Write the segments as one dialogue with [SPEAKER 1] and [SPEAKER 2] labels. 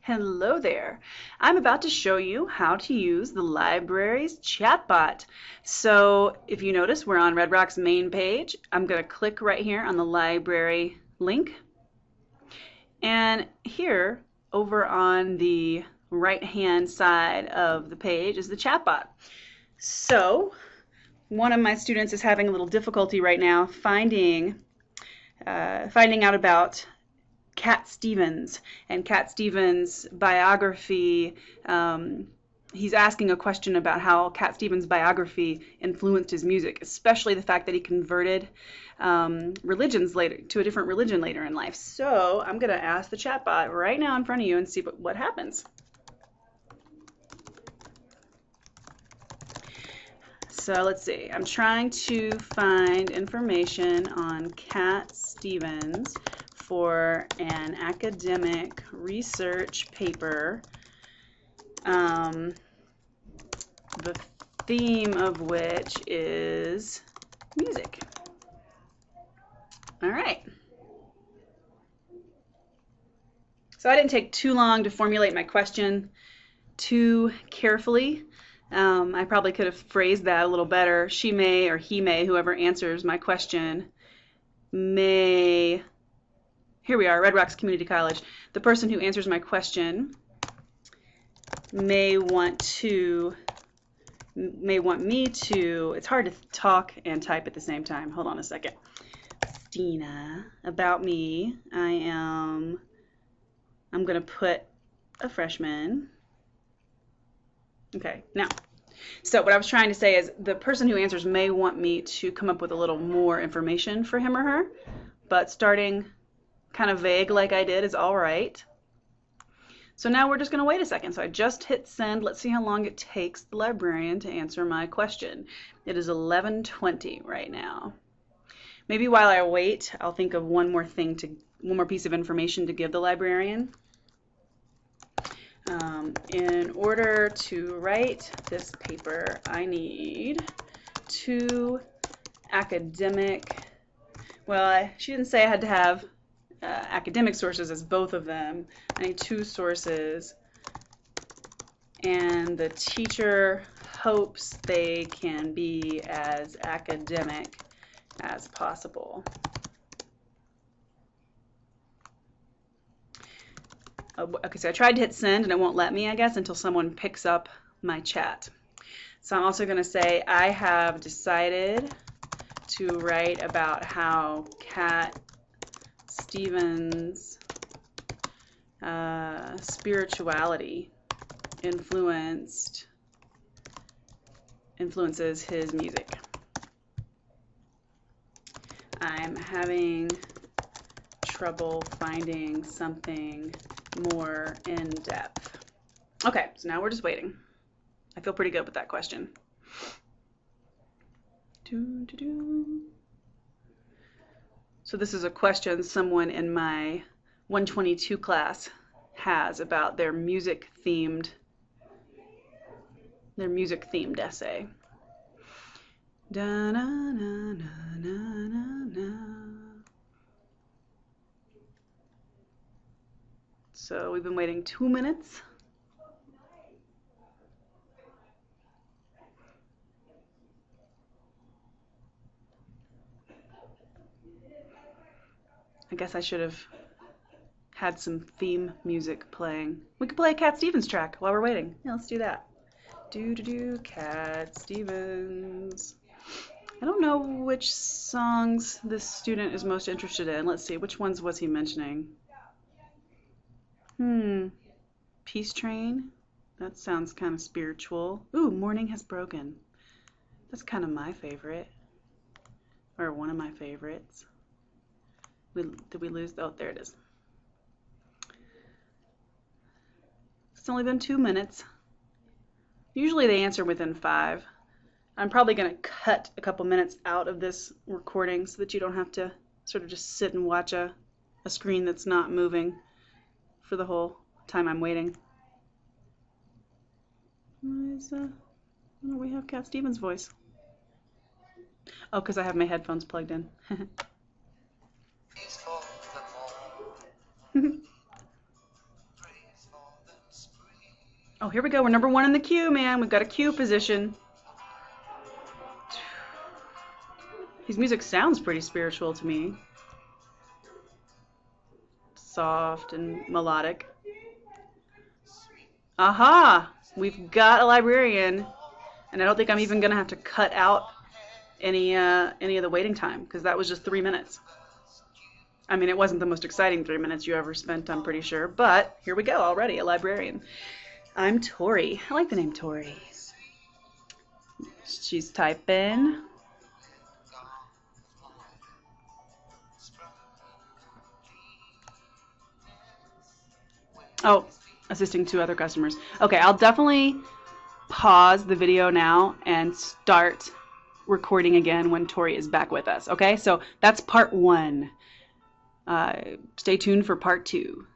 [SPEAKER 1] Hello there. I'm about to show you how to use the library's chatbot. So if you notice, we're on Red Rock's main page. I'm going to click right here on the library link. And here, over on the right-hand side of the page is the chatbot. So one of my students is having a little difficulty right now finding out about Cat Stevens and Cat Stevens' biography. He's asking a question about how Cat Stevens' biography influenced his music, especially the fact that he converted religions later to a different religion later in life. So I'm going to ask the chatbot right now in front of you and see what happens. So let's see. I'm trying to find information on Cat Stevens for an academic research paper, the theme of which is music. All right. So I didn't take too long to formulate my question too carefully. I probably could have phrased that a little better. She may, or he may, whoever answers my question, may... Here we are, Red Rocks Community College. The person who answers my question may want me to, it's hard to talk and type at the same time. Hold on a second. Stina, about me, I'm going to put a freshman. Okay, now, so what I was trying to say is the person who answers may want me to come up with a little more information for him or her, but starting kind of vague like I did is all right. So now we're just going to wait a second. So I just hit send. Let's see how long it takes the librarian to answer my question. It is 11:20 right now. Maybe while I wait, I'll think of one more piece of information to give the librarian. In order to write this paper, I need 2 academic, well, she didn't say I had to have academic sources as both of them. I need 2 sources, and the teacher hopes they can be as academic as possible. Okay, so I tried to hit send and it won't let me, I guess, until someone picks up my chat. So I'm also going to say I have decided to write about how Cat Stevens' spirituality influences his music. I'm having trouble finding something more in depth. Okay, so now we're just waiting. I feel pretty good with that question. So this is a question someone in my 122 class has about their music-themed essay. Da, na, na, na, na, na, na. So we've been waiting 2 minutes. I guess I should have had some theme music playing. We could play a Cat Stevens track while we're waiting. Yeah, let's do that. Cat Stevens. I don't know which songs this student is most interested in. Let's see, which ones was he mentioning? Peace Train. That sounds kind of spiritual. Ooh, Morning Has Broken. That's kind of my favorite. Or one of my favorites. Did we lose? Oh, there it is. It's only been 2 minutes. Usually they answer within 5. I'm probably going to cut a couple minutes out of this recording so that you don't have to sort of just sit and watch a screen that's not moving for the whole time I'm waiting. We have Cat Stevens' voice. Oh, because I have my headphones plugged in. Oh, here we go. We're number one in the queue, man. We've got a queue position. His music sounds pretty spiritual to me. Soft and melodic. Aha! We've got a librarian, and I don't think I'm even gonna have to cut out any of the waiting time because that was just 3 minutes. I mean, it wasn't the most exciting 3 minutes you ever spent, I'm pretty sure, but here we go already, a librarian. I'm Tori. I like the name Tori. She's typing. Oh, assisting two other customers. Okay, I'll definitely pause the video now and start recording again when Tori is back with us. Okay, so that's part one. Stay tuned for part two.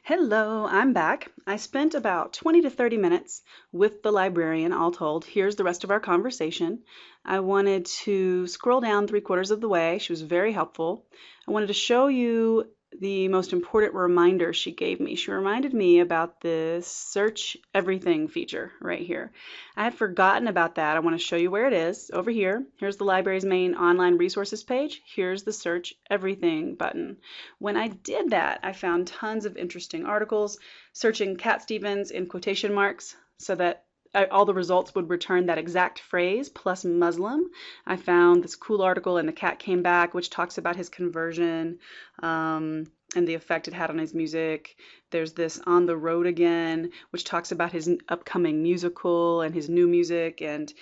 [SPEAKER 1] Hello, I'm back. I spent about 20 to 30 minutes with the librarian, all told. Here's the rest of our conversation. I wanted to scroll down 3/4 of the way. She was very helpful. I wanted to show you the most important reminder she gave me. She reminded me about this search everything feature right here. I had forgotten about that. I want to show you where it is. Over here, here's the library's main online resources page. Here's the search everything button. When I did that, I found tons of interesting articles, searching Cat Stevens in quotation marks so that all the results would return that exact phrase plus Muslim. I found this cool article in The Cat Came Back, which talks about his conversion and the effect it had on his music. There's this On the Road Again, which talks about his upcoming musical and his new music and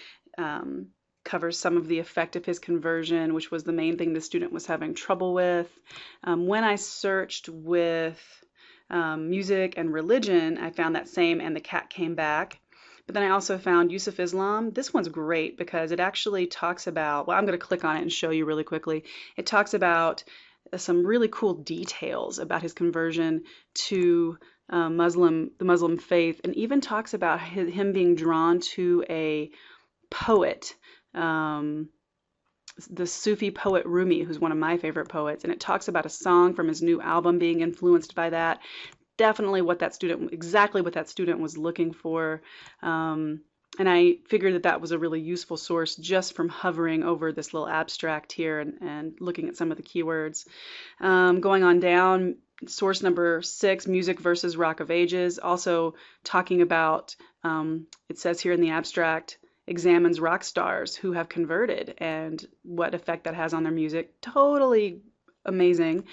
[SPEAKER 1] covers some of the effect of his conversion, which was the main thing the student was having trouble with. When I searched with music and religion, I found that same And the Cat Came Back. But then I also found Yusuf Islam. This one's great because it actually talks about, well, I'm going to click on it and show you really quickly. It talks about some really cool details about his conversion to the Muslim faith, and even talks about him being drawn to a poet, the Sufi poet Rumi, who's one of my favorite poets, and it talks about a song from his new album being influenced by that. Definitely exactly what that student was looking for. And I figured that that was a really useful source just from hovering over this little abstract here and looking at some of the keywords. Going on down, source number 6, Music versus Rock of Ages, also talking about, it says here in the abstract, examines rock stars who have converted and what effect that has on their music. Totally amazing.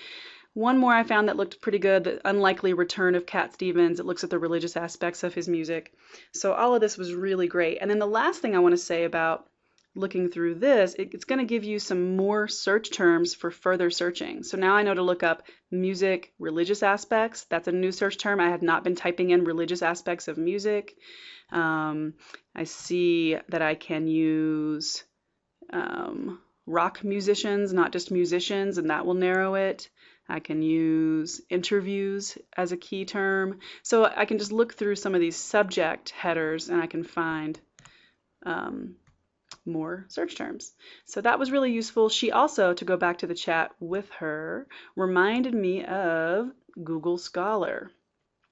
[SPEAKER 1] One more I found that looked pretty good, The Unlikely Return of Cat Stevens. It looks at the religious aspects of his music. So all of this was really great. And then the last thing I want to say about looking through this, it's going to give you some more search terms for further searching. So now I know to look up music, religious aspects. That's a new search term. I had not been typing in religious aspects of music. I see that I can use rock musicians, not just musicians, and that will narrow it. I can use interviews as a key term. So I can just look through some of these subject headers and I can find more search terms. So that was really useful. She also, to go back to the chat with her, reminded me of Google Scholar.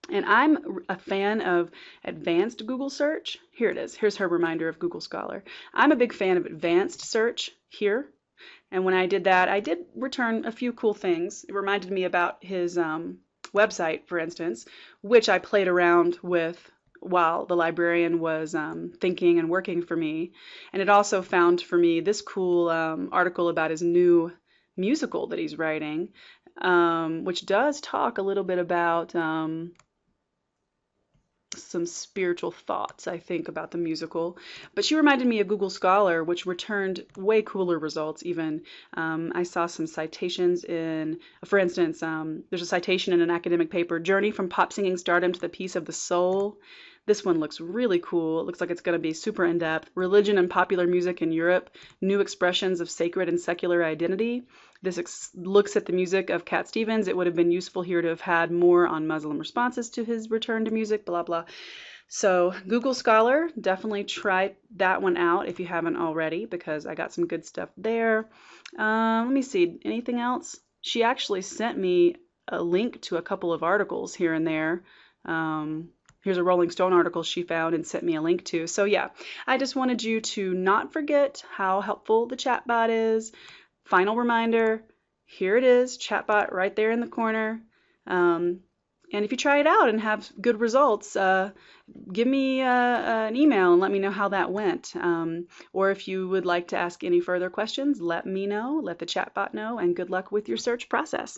[SPEAKER 1] And I'm a fan of advanced Google search. Here it is. Here's her reminder of Google Scholar. I'm a big fan of advanced search here. And when I did that, I did return a few cool things. It reminded me about his website, for instance, which I played around with while the librarian was thinking and working for me. And it also found for me this cool article about his new musical that he's writing, which does talk a little bit about some spiritual thoughts, I think, about the musical. But she reminded me of Google Scholar, which returned way cooler results even. I saw some citations in, for instance, there's a citation in an academic paper, Journey from Pop Singing Stardom to the Peace of the Soul. This one looks really cool. It looks like it's going to be super in-depth. Religion and popular music in Europe, new expressions of sacred and secular identity. This looks at the music of Cat Stevens. It would have been useful here to have had more on Muslim responses to his return to music, blah, blah. So Google Scholar, definitely try that one out if you haven't already, because I got some good stuff there. Let me see, anything else? She actually sent me a link to a couple of articles here and there. Here's a Rolling Stone article she found and sent me a link to. So yeah, I just wanted you to not forget how helpful the chatbot is. Final reminder, here it is, chatbot right there in the corner. And if you try it out and have good results, give me an email and let me know how that went. Or if you would like to ask any further questions, let me know, let the chatbot know, and good luck with your search process.